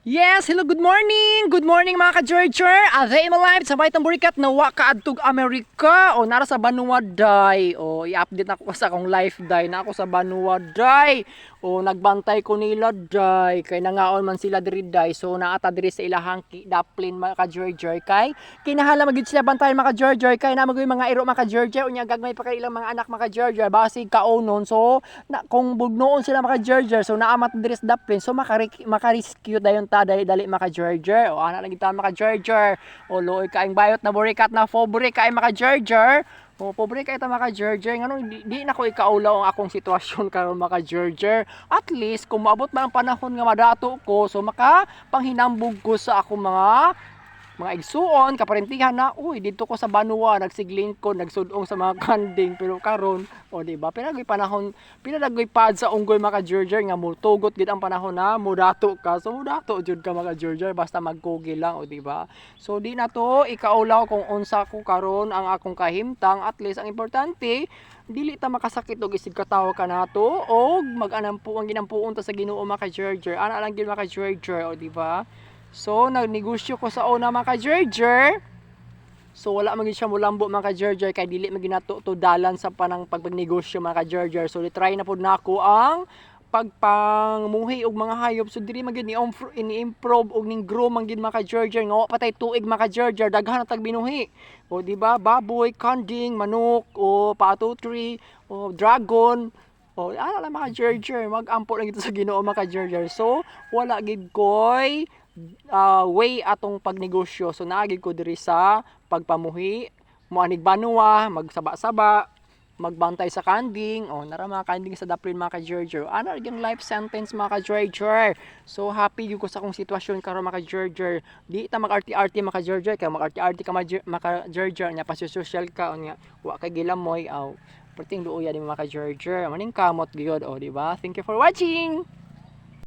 Yes, hello, good morning! Good morning mga ka-Georger! Aday mo live sa Baitang Burikat na wa kaadtog Amerika o nara sa Banuaday. O i-update ako sa akong life day na ako sa Banuaday. O nagbantay ko nila day kay nangaon man sila diri day. So naata diri sa ilahang daplin mga ka-Georger kay kinahala magid sila bantayan mga ka-Georger kay na magoy mga iro mga ka-Georger unya gagmay pa kay ilang mga anak mga ka-Georger basig kaonon. So kung bugnoon sila mga ka-Georger so naamat diri sa daplin so makarescue dayon dali maka Georger o ana lang kita maka Georger o looy kaing bayot na burikat na pobre kay maka Georger o pobre kay ta maka Georger ngano di na ko ikaulaw ang akong sitwasyon karon maka Georger at least kung maabot man ang panahon nga madato ko so maka panghinambog ko sa akong mga igsuon kaparentihan na uy dito ko sa Banua nagsigling ko nagsudong sa mga kanding pero karon o di ba pinagoy panahon pinagoy pad sa unggoy mga Georger nga mutugot gid ang panahon na mudato ka so mudato jud ka mga Georger basta magkugi lang o di ba so di na to ikaulaw kung unsa ko karon ang akong kahimtang at least ang importante dili ta makasakit og isig katawa ka nato og mag-anampo ang ginampuon ta sa Ginoo mga Georger ana lang gid mga Georger o di ba. So, nagnegosyo ko sa una mga ka-Georger. So, wala magin siya mulambo mga ka-Georger kay dili magin nato to dalan sa panang pagpagnegosyo mga ka-Georger. So, try na pud nako ang pagpangmuhi og mga hayop. So, diri magin ni-improve og ning grow manggid mga ka-Georger nga patay tuig mga ka-Georger daghan na tag binuhi. O di ba? Baboy, kanding, manok, o patutri, o dragon. O ana lang mga Georger, mag-ampo lang ito sa Ginoo mga Georger. So, wala gid koy way atong pagnegosyo. So naagid ko diri sa pagpamuhi, moanig Banua, magsaba-saba, magbantay sa kanding, o nara mga kanding sa daplin mga ka-Georger. Ano yung life sentence mga ka-Georger. So happy yung ko sa akong sitwasyon karon mga ka-Georger. Di ta mag-arti-arti mga ka-Georger, kay mag-arti-arti ka mga ka-Georger, nya pa-social ka o nya wa kay gilamoy aw. Perting luoy di mga ka-Georger. Maning kamot gyud o di ba? Thank you for watching.